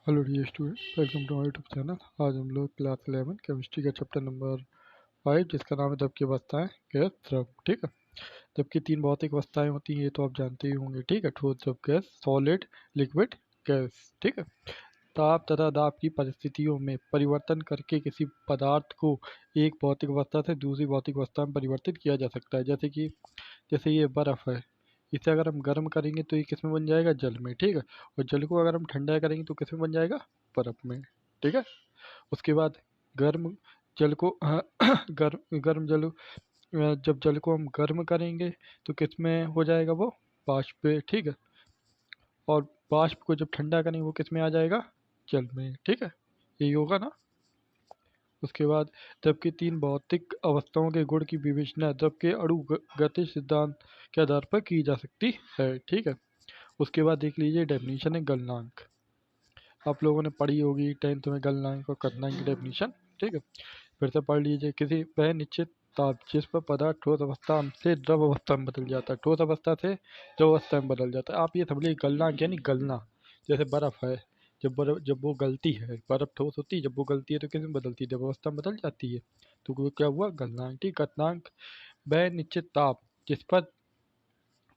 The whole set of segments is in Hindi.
Hello dear student, welcome to my YouTube channel. आज हम लोग क्लास 11 केमिस्ट्री का चैप्टर नंबर 5 जिसका नाम है द्रव की अवस्थाएं, गैस, द्रव। ठीक है। द्रव की 3 भौतिक अवस्थाएं होती हैं, ये तो आप जानते ही होंगे। ठीक है। ठोस, द्रव, गैस, सॉलिड, लिक्विड, गैस। ठीक है। ताप तथा दाब की परिस्थितियों में परिवर्तन करके किसी पदार्थ को एक भौतिक अवस्था से दूसरी भौतिक अवस्था में परिवर्तित किया जा सकता है। जैसे ये बर्फ़ है, इसे अगर हम गर्म करेंगे तो ये किस में बन जाएगा? जल में। ठीक है। और जल को अगर हम ठंडा करेंगे तो किस में बन जाएगा? बर्फ में। ठीक है। उसके बाद गर्म जल को गर्म जल जब जल को हम गर्म करेंगे तो किस में हो जाएगा? वो बाष्प पे। ठीक है। और बाष्प को जब ठंडा करेंगे वो किस में आ जाएगा? जल में। ठीक है। यही होगा ना। उसके बाद द्रव की 3 भौतिक अवस्थाओं के गुण की विवेचना द्रव के अणु गति सिद्धांत के आधार पर की जा सकती है। ठीक है। उसके बाद देख लीजिए डेफिनेशन है गलनांक। आप लोगों ने पढ़ी होगी 10th में गलनांक और क्वथनांक की डेफिनेशन। ठीक है। फिर से पढ़ लीजिए। किसी वह निश्चित ताप जिस पर पदार्थ ठोस अवस्था से द्रव अवस्था में बदल जाता है, ठोस अवस्था से द्रव अवस्था में बदल जाता है। आप ये समझिए गलनांक यानी गलना। जैसे बर्फ है, जब वो गलती है, बर्फ ठोस होती है, जब वो गलती है तो किस में बदलती है? द्रव अवस्था में बदल जाती है। तो वो क्या हुआ? गलनांक। ठीक। क्वथनांक वह निश्चित ताप जिस पर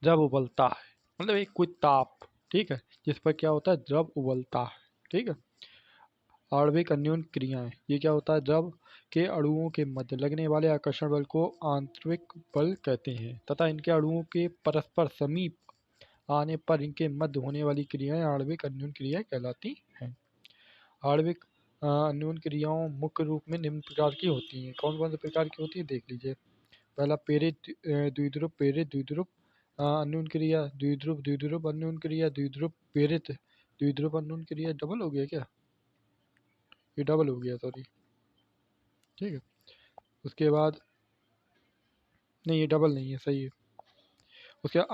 द्रव उबलता है, मतलब एक कोई ताप। ठीक है। जिस पर क्या होता है? द्रव उबलता है। ठीक है। आणविक अन्योन क्रियाएं, ये क्या होता है? द्रव के अणुओं के मध्य लगने वाले आकर्षण बल को आंतरिक बल कहते हैं तथा इनके अणुओं के परस्पर समीप आने पर इनके मध्य होने वाली क्रियाएं आणविक अन्योन क्रियाएं कहलाती हैं। आणविक अन्योन क्रियाओं मुख्य रूप में निम्न प्रकार की होती हैं। कौन कौन से प्रकार की होती है देख लीजिए। पहला प्रेरित द्विध्रुव प्रेरित द्विध्रुव अन्योन क्रिया, द्विध्रुव द्विध्रुव अन्योन क्रिया, द्विध्रुव प्रेरित द्विध्रुव अन्योन क्रिया। डबल हो गया क्या? ये डबल हो गया, सॉरी। ठीक है। उसके बाद नहीं, ये डबल नहीं है, सही है। उसके बाद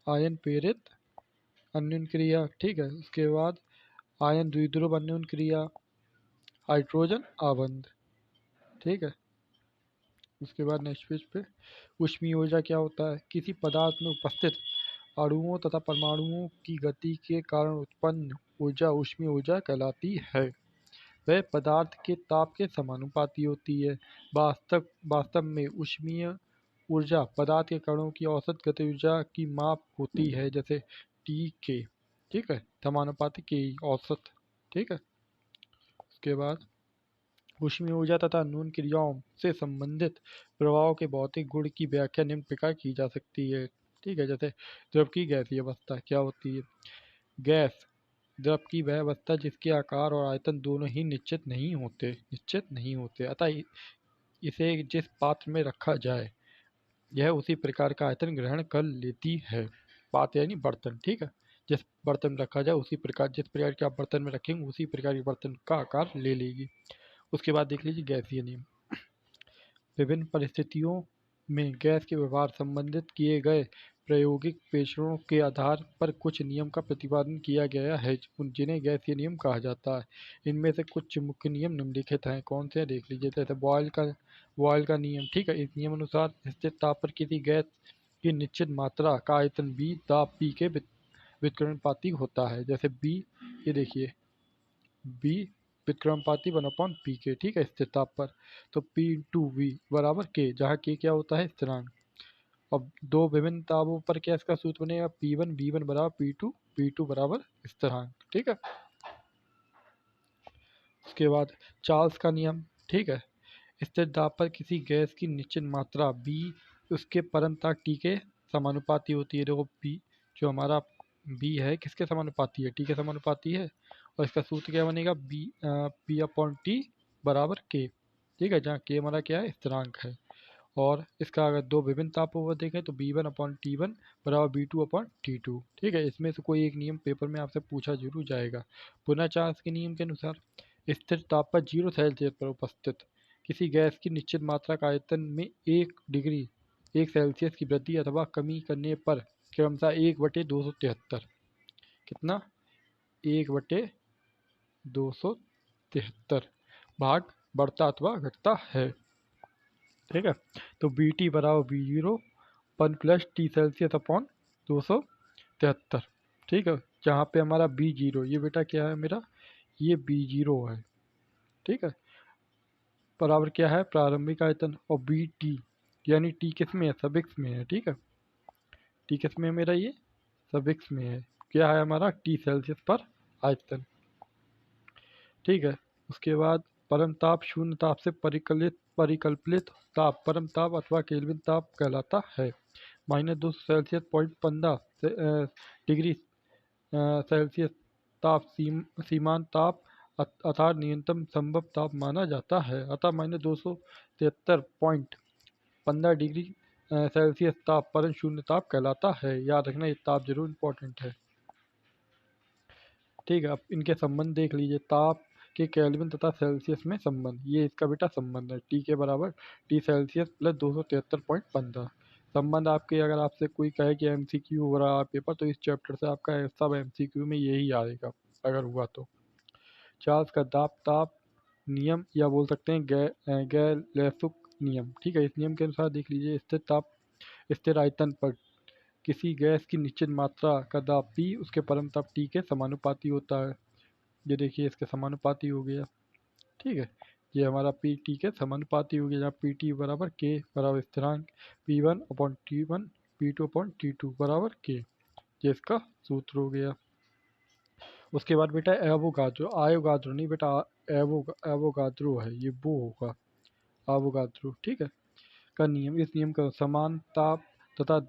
आयन प्रेरित अन्योन क्रिया। ठीक है। उसके बाद आयन द्विध्रुव अन्योन क्रिया, हाइड्रोजन आबंध। ठीक है। उसके बाद नेक्स्ट पेज पे ऊष्मीय ऊर्जा क्या होता है? किसी पदार्थ में उपस्थित अणुओं तथा परमाणुओं की गति के कारण उत्पन्न ऊर्जा ऊष्मीय ऊर्जा कहलाती है। वह पदार्थ के ताप के समानुपाती होती है। वास्तव में ऊष्मीय ऊर्जा पदार्थ के कणों की औसत गति ऊर्जा की माप होती है, जैसे टी के। ठीक है। समानुपाती के औसत। ठीक है। उसके बाद ऊष्मीय ऊर्जा तथा अन्योन क्रियाओं से संबंधित प्रभाव के भौतिक गुण की व्याख्या निम्न प्रकार की जा सकती है। ठीक है। जैसे द्रव की गैसीय अवस्था क्या होती है? गैस द्रव की वह अवस्था जिसके आकार और आयतन दोनों ही निश्चित नहीं होते अतः इसे जिस पात्र में रखा जाए यह उसी प्रकार का आयतन ग्रहण कर लेती है। पात्र यानी बर्तन। ठीक है। जिस बर्तन में रखा जाए उसी प्रकार, जिस प्रकार के आप बर्तन में रखेंगे उसी प्रकार के बर्तन का आकार ले लेगी। उसके बाद देख लीजिए गैसीय नियम। विभिन्न परिस्थितियों में गैस के व्यवहार संबंधित किए गए प्रायोगिक प्रेक्षणों के आधार पर कुछ नियम का प्रतिपादन किया गया है जिन्हें गैसीय नियम कहा जाता है। इनमें से कुछ मुख्य नियम निम्नलिखित हैं। कौन से हैं देख लीजिए। जैसे बॉयल का नियम। ठीक है। इस नियम अनुसार स्थिर ताप पर किसी गैस की निश्चित मात्रा का आयतन बी दाब पी के व्युत्क्रमानुपाती होता है। जैसे बी, ये देखिए, बी व्युत्क्रमानुपाती 1/पी के। ठीक है। स्थिर ताप पर तो P इंटू वी बराबर के, जहाँ के क्या होता है? स्थिरांक। अब दो विभिन्न तापों पर क्या इसका सूत्र बनेगा? P1 बराबर P2 बराबर स्थिरांक। ठीक है। उसके बाद चार्ल्स का नियम। ठीक है। स्थिर दाब पर किसी गैस की निश्चित मात्रा बी उसके परम ताप टी के समानुपाती होती है। देखो बी, जो हमारा बी है किसके समानुपाती है? टी के समानुपाती है। और इसका सूत्र क्या बनेगा? पी अपॉन टी बराबर के। ठीक है। जहाँ के हमारा क्या है? स्थिरांक है। और इसका अगर दो विभिन्न तापों पर देखें तो B1/T1 बराबर B2/T2। ठीक है। इसमें से कोई एक नियम पेपर में आपसे पूछा जरूर जाएगा। पुनः चार्ल्स के नियम के अनुसार स्थिर ताप पर 0 सेल्सियस पर उपस्थित किसी गैस की निश्चित मात्रा का आयतन में 1 सेल्सियस की वृद्धि अथवा कमी करने पर क्रमशः 1/273 कितना? 1/273 भाग बढ़ता अथवा घटता है। ठीक है। तो बी टी बराबर B0 1 plus T Celsius upon 273। ठीक है। जहाँ पे हमारा B0, ये बेटा क्या है मेरा, ये B0 है, ठीक है, बराबर क्या है प्रारंभिक आयतन, और BT यानी T किस में है, सबिक्स में है, ठीक है, T किस में है मेरा, ये सबिक्स में है, क्या है हमारा T सेल्सियस पर आयतन, ठीक है। उसके बाद परम ताप शून्य ताप से परिकल्पित ताप परम ताप अथवा केल्विन ताप कहलाता है। -200 सेल्सियस डिग्री सेल्सियस ताप सीमांत ताप अर्थात न्यूनतम संभव ताप माना जाता है। अतः -273.15 डिग्री सेल्सियस ताप परम शून्य ताप कहलाता है। याद रखना, ये ताप जरूर इंपॉर्टेंट है, ठीक है। अब इनके संबंध देख लीजिए, ताप के केल्विन तथा सेल्सियस में संबंध, ये इसका बेटा संबंध है, टी के बराबर टी सेल्सियस प्लस 273.15। संबंध आपके, अगर आपसे कोई कहे कि एमसीक्यू हो रहा है पेपर, तो इस चैप्टर से आपका सब एमसीक्यू में यही आएगा अगर हुआ तो। चार्ल्स का ताप नियम या बोल सकते हैं गैलेसुक नियम, ठीक है। इस नियम के अनुसार देख लीजिए, स्थिर आयतन पर किसी गैस की निश्चित मात्रा का दाब P उसके परम ताप T के समानुपाती होता है। ये देखिए इसके समानुपाती हो गया, ठीक है, ये हमारा पी टी के समानुपाती हो गया, जहाँ पी टी बराबर के बराबर स्थिरांक P1/T1 P2/T2 बराबर के, ये इसका सूत्र हो गया। उसके बाद बेटा एवोगाद्रो, आयोगाद्रो नहीं बेटा, एवोगाद्रो है, ये वो होगा एवोगाद्रो, ठीक है, का नियम। इस नियम का समान ताप तथा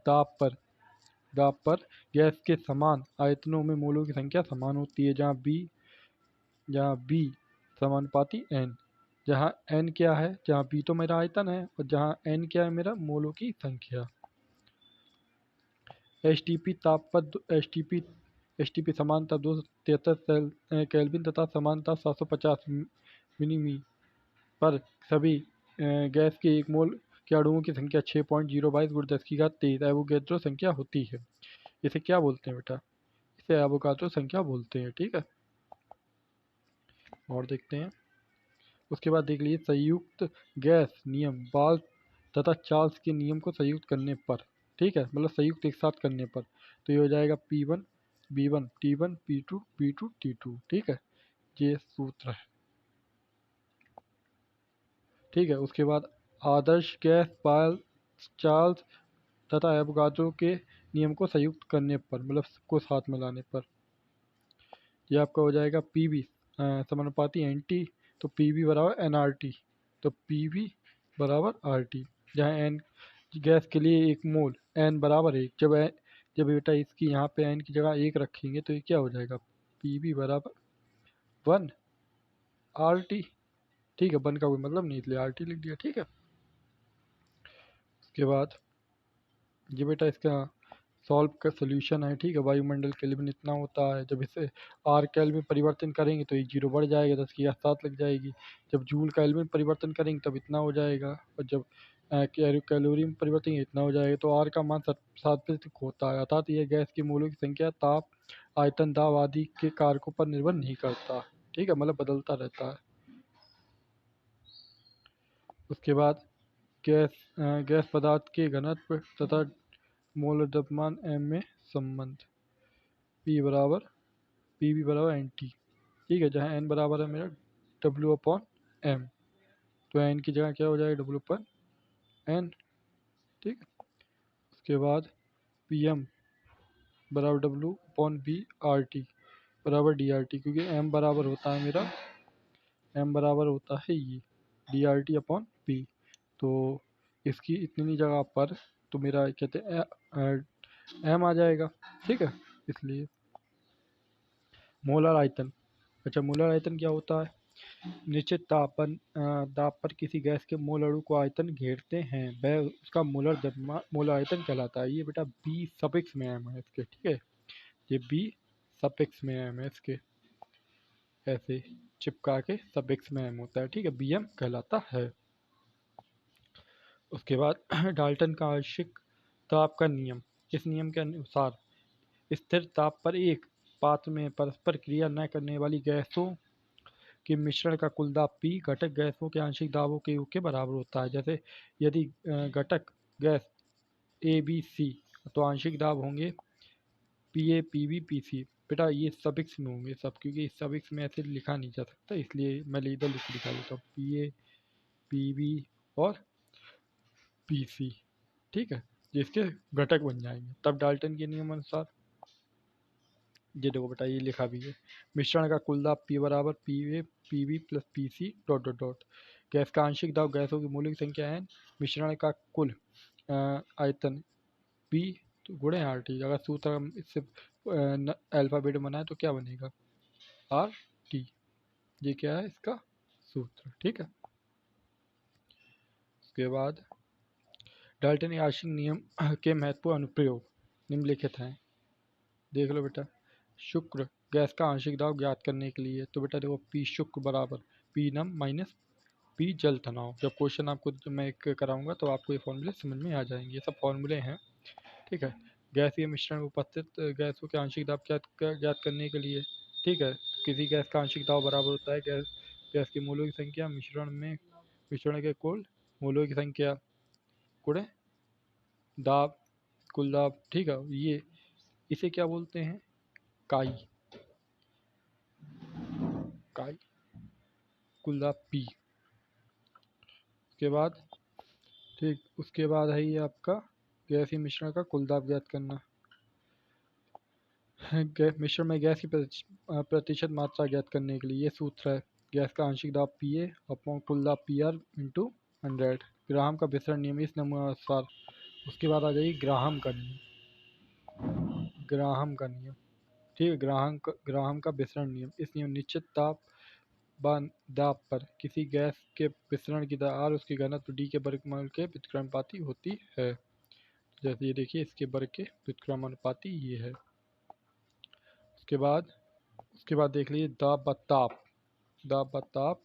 दाब पर गैस के समान आयतनों में मोलों की संख्या समान होती है, जहाँ B समानुपाती N, जहाँ N क्या है, जहाँ B तो मेरा आयतन है और जहाँ N क्या है मेरा मोलों की संख्या। एचटीपी ताप पर एचटीपी समान ताप 273 केल्विन तथा समान ताप 750 मिलीमी पर सभी गैस के एक मोल के अणुओं की संख्या 6.022 × 10⁻³ एवोगैड्रो संख्या होती है। इसे क्या बोलते हैं बेटा, इसे एवोगाद्रो संख्या बोलते हैं, ठीक है। और देखते हैं, उसके बाद देख लीजिए संयुक्त गैस नियम, बाल्स तथा चार्ल्स के नियम को संयुक्त करने पर, ठीक है, मतलब संयुक्त एक साथ करने पर, तो ये हो जाएगा P1 B1 T1 P2 B2 T2, ठीक है, ये सूत्र है, ठीक है। उसके बाद आदर्श गैस, बाल्स, चार्ल्स तथा एवोगाद्रो के नियम को संयुक्त करने पर, मतलब को साथ में लाने पर, ये आपका हो जाएगा PV समानुपाती NT, तो PV बराबर NRT, तो PV बराबर RT, जहाँ N गैस के लिए एक मोल, N बराबर 1, जब बेटा इसकी यहाँ पे N की जगह 1 रखेंगे तो ये क्या हो जाएगा, PV बराबर 1 RT, ठीक है, 1 का कोई मतलब नहीं इसलिए RT लिख दिया, ठीक है। उसके बाद ये बेटा इसका सॉल्व का सोल्यूशन है, ठीक है। वायुमंडल केल्विन इतना होता है, जब इसे आर केल्विन परिवर्तन करेंगे तो 1 जीरो बढ़ जाएगा, 10⁻7 लग जाएगी। जब जूल केल्विन परिवर्तन करेंगे तब इतना हो जाएगा, और जब कैलोरी में परिवर्तन इतना हो जाएगा। तो आर का मान 7 होता है, अर्थात यह गैस की मोलों की संख्या, ताप, आयतन, दाब आदि के कारकों पर निर्भर नहीं करता, ठीक है, मतलब बदलता रहता है। उसके बाद गैस पदार्थ के घनत्व तथा मोल द्रव्यमान m में संबंध, P बराबर PV बराबर NT, ठीक है, जहाँ n बराबर है मेरा W/m, तो n की जगह क्या हो जाएगा W/n, ठीक है। उसके बाद PM बराबर W/B/RT बराबर DRT, क्योंकि m बराबर होता है मेरा, m बराबर होता है ये DRT/P, तो इसकी इतनी जगह पर तो मेरा कहते हैं m आ जाएगा, ठीक है। इसलिए मोलर आयतन, अच्छा मोलर आयतन क्या होता है, निश्चित दाब पर किसी गैस के मोल अणु को आयतन घेरते हैं, वह उसका मोलर आयतन कहलाता है। ये बेटा B सफिक्स में m है इसके, ठीक है, ये B सफिक्स में m है इसके, ऐसे चिपका के सफिक्स में m होता है, ठीक है, BM कहलाता है। उसके बाद डाल्टन का आंशिक ताप का नियम, इस नियम के अनुसार स्थिर ताप पर एक पात्र में परस्पर क्रिया न करने वाली गैसों के मिश्रण का कुल दाब P घटक गैसों के आंशिक दाबों के योग के बराबर होता है। जैसे यदि घटक गैस A B C, तो आंशिक दाब होंगे PA PB PC, बेटा ये सबिक्स में होंगे सब, क्योंकि सबिक्स में ऐसे लिखा नहीं जा सकता, इसलिए मैं इधर लिख दिखा देता हूँ, पी ए, पी बी और पी सी, ठीक है, जिसके घटक बन जाएंगे। तब डाल्टन के नियम अनुसार ये देखो बेटा ये लिखा भी है, मिश्रण का कुल दाब P बराबर P A P B plus P C dot dot dot. Gas का आंशिक दाब गैसों की मौलिक संख्या n, मिश्रण का कुल आयतन P तो गुणे आर टी। अगर सूत्र हम इससे अल्फाबेट बनाए तो क्या बनेगा, आर टी। ये क्या है इसका सूत्र, ठीक है। उसके बाद डाल्टन आंशिक नियम के महत्वपूर्ण अनुप्रयोग निम्नलिखित हैं, देख लो बेटा। शुक्र गैस का आंशिक दाब ज्ञात करने के लिए, तो बेटा देखो पी शुक्र बराबर पी नम माइनस पी जल तनाव। जब क्वेश्चन आपको मैं एक कराऊंगा तो आपको ये फॉर्मूले समझ में आ जाएंगे, ये सब फॉर्मूले हैं, ठीक है। गैसीय मिश्रण में उपस्थित गैसों के आंशिक दाब ज्ञात करने के लिए, ठीक है, किसी गैस का आंशिक दाब बराबर होता है गैस की मोलों की संख्या मिश्रण के कुल मोलों की संख्या गुणे दाब कुल दाब, ठीक है। ये इसे क्या बोलते हैं, काई, काई कुल दाब पी। उसके बाद ठीक, उसके बाद है ये आपका गैसीय मिश्रण का कुल दाब ज्ञात करना। मिश्रण में गैस की प्रतिशत मात्रा ज्ञात करने के लिए ये सूत्र है, गैस का आंशिक दाब पी ए अपॉन कुल दाब पी आर इंटू 100। ग्राहम का विसरण नियम इस अनुसार। उसके बाद आ जाइए ग्राहम का नियम, ग्राहम का नियम, ठीक है। ग्राहम का विसरण नियम, इस नियम निश्चित दाब पर किसी गैस के विसरण की दर आर उसके घनत्व डी के वर्गमूल के व्युत्क्रमानुपाती होती है। जैसे ये देखिए इसके वर्ग के व्युत्क्रमानुपाती ये है। उसके बाद देख लीजिए दाब व ताप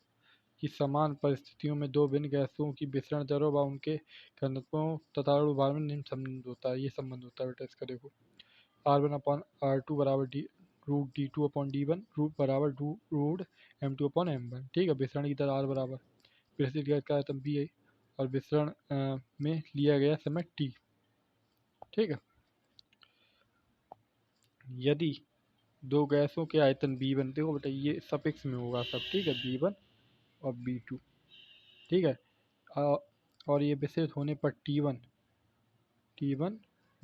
की समान परिस्थितियों में दो भिन्न गैसों की विसरण दरों व उनके घनत्वों तथा अणुभार में निम्न संबंध होता है। ये संबंध होता है बेटा इसका, देखो R1 अपॉन R2 बराबर root D2 upon D1 root बराबर रूट M2 अपॉन M1, ठीक है। विसरण की दर R बराबर विकसित गैस का आयतन B और विसरण में लिया गया समय T, ठीक है। यदि दो गैसों के आयतन B1, देखो बेटा ये सफिक्स में होगा सब, ठीक है, B1 और B2, ठीक है। और ये विसरित होने पर T1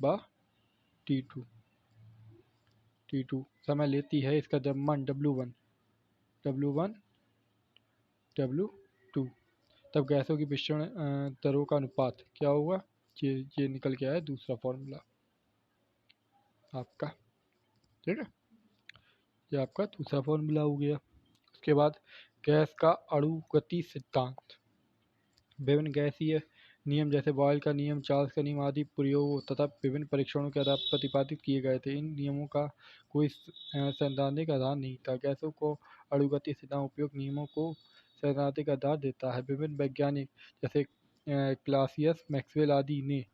व T2 समय लेती है, इसका द्रव्यमान W1 W2, तब गैसों की मिश्रण दरों का अनुपात क्या होगा, ये निकल के आया दूसरा फॉर्मूला आपका, ठीक है। ये आपका दूसरा फॉर्मूला हो गया। उसके बाद गैस का अणुगति सिद्धांत, विभिन्न गैसीय नियम जैसे बॉयल का नियम, चार्ल्स का नियम आदि प्रयोग तथा विभिन्न परीक्षणों के आधार पर प्रतिपादित किए गए थे। इन नियमों का कोई सैद्धांतिक आधार नहीं था। गैसों को अणुगति सिद्धांत उपयोग नियमों को सैद्धांतिक आधार देता है। विभिन्न वैज्ञानिक जैसे क्लासियस, मैक्सवेल आदि ने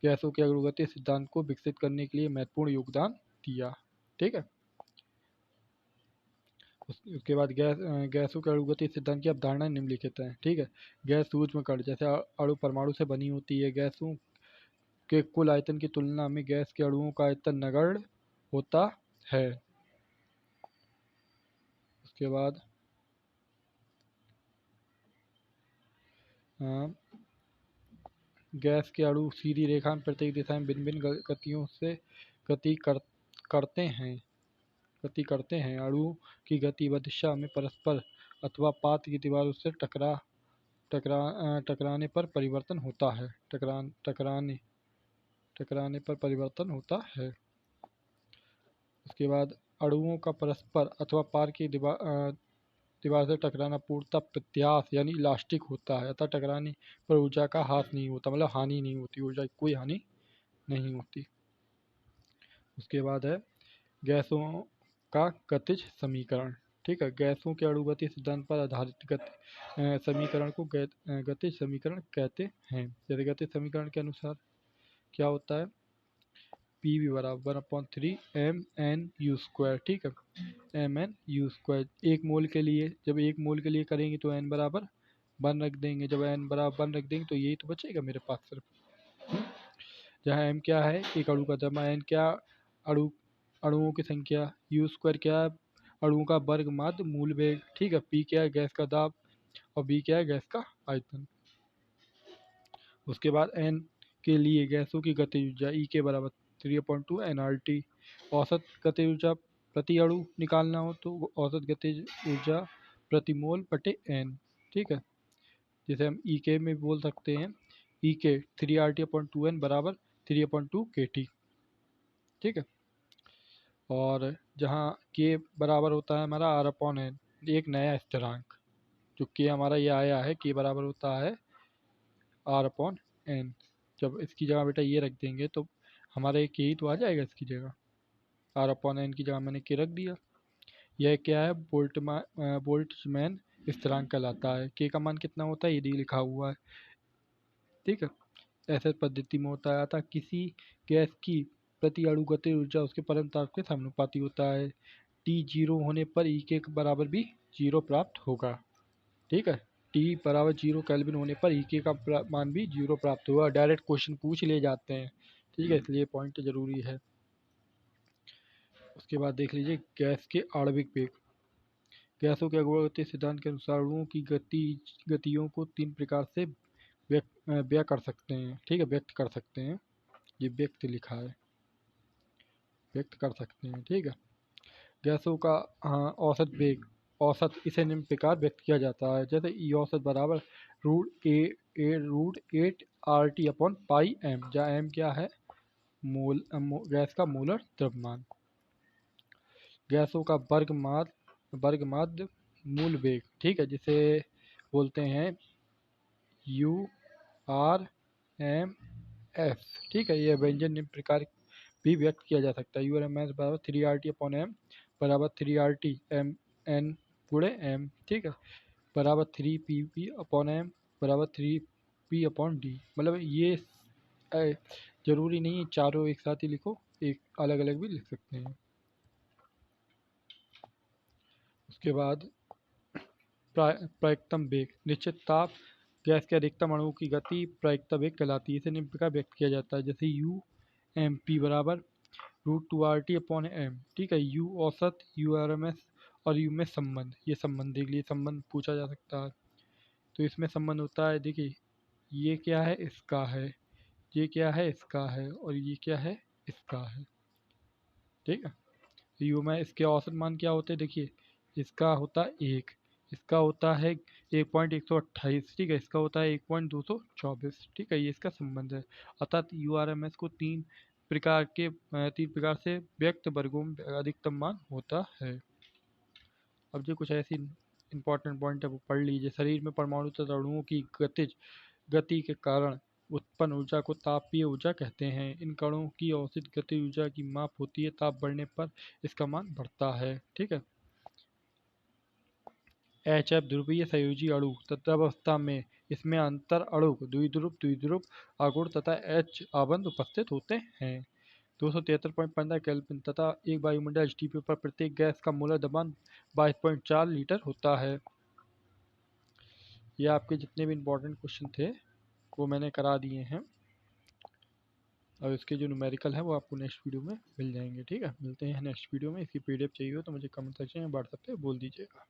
गैसों के अणुगति सिद्धांत को विकसित करने के लिए महत्वपूर्ण योगदान दिया, ठीक है। उसके बाद गैसों के अणुगति सिद्धांत की अवधारणा निम्नलिखित है, ठीक है। गैस सूक्ष्म कण जैसे अणु परमाणु से बनी होती है। गैसों के कुल आयतन की तुलना में गैस के अणुओं का आयतन नगण्य होता है। उसके बाद गैस के अणु सीधी रेखा में प्रत्येक दिशा में भिन्न भिन्न गतियों से गति करते हैं। अणु की गति व दिशा में परस्पर अथवा पात्र की दीवारों से टकराने पर परिवर्तन होता है। टकराने पर परिवर्तन होता है। उसके बाद अणुओं का परस्पर अथवा पार की दीवार से टकराना पूर्णतः प्रत्यास्थ यानी इलास्टिक होता है, अतः टकराने पर ऊर्जा का हास नहीं होता, मतलब हानि नहीं होती, ऊर्जा की कोई हानि नहीं होती। उसके बाद है गैसों का गतिज समीकरण, ठीक है। गैसों के अणुगति सिद्धांत पर आधारित समीकरण को गतिज समीकरण कहते हैं। जैसे गतिज समीकरण के अनुसार क्या होता है, पी वी बराबर 1/3 mn/u², ठीक है, mn/u²। एक मोल के लिए, जब एक मोल के लिए करेंगे तो n बराबर 1 रख देंगे, जब n बराबर 1 रख देंगे तो यही तो बचेगा मेरे पास सिर्फ, जहाँ m क्या है एक अणु का द्रव्यमान, n क्या अणु अणुओं की संख्या, यू स्क्वायर क्या है, अणुओं का वर्ग माध्य मूल वेग, ठीक है। पी क्या है, गैस का दाब, और बी क्या है, गैस का आयतन। उसके बाद एन के लिए गैसों की गतिज ऊर्जा ई के बराबर 3/2 NRT। औसत गतिज ऊर्जा प्रति अणु निकालना हो तो औसत गतिज ऊर्जा प्रति मोल बटे एन, ठीक है। जिसे हम ई के में बोल सकते हैं, ई के 3RT/2N बराबर 3/2 KT, ठीक है। और जहाँ के बराबर होता है हमारा R/N, एक नया स्थिरांक जो के हमारा ये आया है, के बराबर होता है R/N। जब इसकी जगह बेटा ये रख देंगे तो हमारा एक के ही तो आ जाएगा इसकी जगह, R/N की जगह मैंने के रख दिया। यह क्या है, बोल्ट्जमैन स्थिरांक कहलाता है। के का मान कितना होता है, ये लिखा हुआ है, ठीक है। ऐसे पद्धति में होता था, किसी गैस की प्रति अणु गतिज ऊर्जा उसके परम ताप के समानुपाती होता है। टी जीरो होने पर ई के बराबर भी जीरो प्राप्त होगा, ठीक है। टी बराबर 0 केल्विन होने पर ई के का मान भी 0 प्राप्त होगा। डायरेक्ट क्वेश्चन पूछ ले जाते हैं, ठीक है, इसलिए पॉइंट जरूरी है। उसके बाद देख लीजिए गैस के आणविक वेग। गैसों के अगुणगति सिद्धांत के अनुसार अणुओं की गतियों को 3 प्रकार से व्यक्त कर सकते हैं, ठीक है, व्यक्त कर सकते हैं। ये व्यक्त लिखा है, व्यक्त कर सकते हैं, ठीक है। गैसों का औसत वेग, औसत इसे निम्न प्रकार व्यक्त किया जाता है, जैसे ई औसत बराबर √8 RT/πm, जहाँ एम क्या है, गैस का मोलर द्रव्यमान। गैसों का वर्ग माध्य मूल वेग, ठीक है, जिसे बोलते हैं URMS, ठीक है। यह व्यंजन निम्न प्रकार भी व्यक्त किया जा सकता है। URMS बराबर 3RT/M बराबर 3RT M गुणे M, ठीक है, बराबर 3PP/M बराबर 3P/D। मतलब ये जरूरी नहीं है चारों एक साथ ही लिखो, एक अलग अलग भी लिख सकते हैं। उसके बाद प्रायिकतम वेग, निश्चित ताप गैस के अधिकतम अणुओं की गति प्रायिकता वेग कहलाती है। इसे निम्न प्रकार व्यक्त किया जाता है, जैसे UMP बराबर √2RT/M, ठीक है। यू औसत, URMS और यू में संबंध, ये संबंध देख लिए, संबंध पूछा जा सकता है। तो इसमें संबंध होता है, देखिए ये क्या है, इसका है, ये क्या है, इसका है, और ये क्या है, इसका है, ठीक है। यू में इसके औसत मान क्या होते हैं, देखिए इसका होता है 1, इसका होता है 1.128, ठीक है, इसका होता है 1.224, ठीक है। ये इसका संबंध है। अर्थात URMS को तीन प्रकार से व्यक्त वर्गों में अधिकतम मान होता है। अब जो कुछ ऐसी इंपॉर्टेंट पॉइंट है वो पढ़ लीजिए। शरीर में परमाणु तथा अणुओं की गति के कारण उत्पन्न ऊर्जा को तापीय ऊर्जा कहते हैं। इन कणों की औसत गति ऊर्जा की माप होती है, ताप बढ़ने पर इसका मान बढ़ता है, ठीक है। HF ध्रुवीय संयोजी अणु तत्वावस्था में इसमें अंतर अणु द्विध्रुव आघूर्ण तथा H आबंध उपस्थित होते हैं। 273.15 केल्विन तथा एक वायुमंडल HTP पर प्रत्येक गैस का मोलर दबान 22.4 लीटर होता है। ये आपके जितने भी इम्पोर्टेंट क्वेश्चन थे वो मैंने करा दिए हैं, और इसके जो न्यूमेरिकल है वो आपको नेक्स्ट वीडियो में मिल जाएंगे, ठीक है। मिलते हैं नेक्स्ट वीडियो में। इसकी PDF चाहिए हो तो मुझे कमेंट सेक्शन में व्हाट्सएप पे बोल दीजिएगा।